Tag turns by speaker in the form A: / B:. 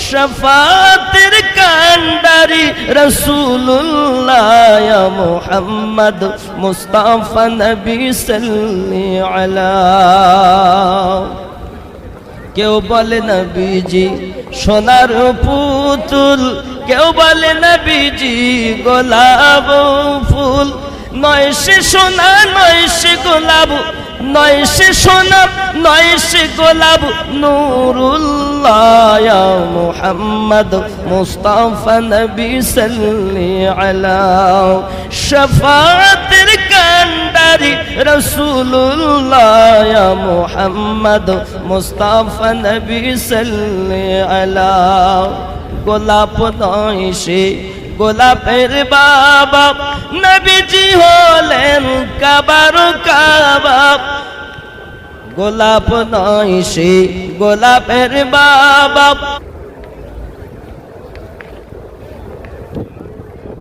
A: শফাতের কান্ডারি রাসূলুল্লাহ ইয়া মুহাম্মদ মুস্তাফা নবী সাল্লি আলা। কেউ বলে নবীজি সোনার পুতুল, কেউ বলে নবীজি গোলাপ ফুল। নয় সে সোনা নয় সে গোলাপ, নয় সে সোনা নয় সে গোলাপ, নূরুল্লাহ ইয়া মুহাম্মদ মুস্তাফা নবী সাল্লি আলা। শফাতের কান্ডারি রাসূলুল্লাহ ইয়া মুহাম্মদ মুস্তাফা নবী সাল্লি আলা। গোলাপ নয় সে গোলাপের বাবা, নবীজি হলেন কাবার কাবা। গোলাপ নয় সে গোলাপের বাবা,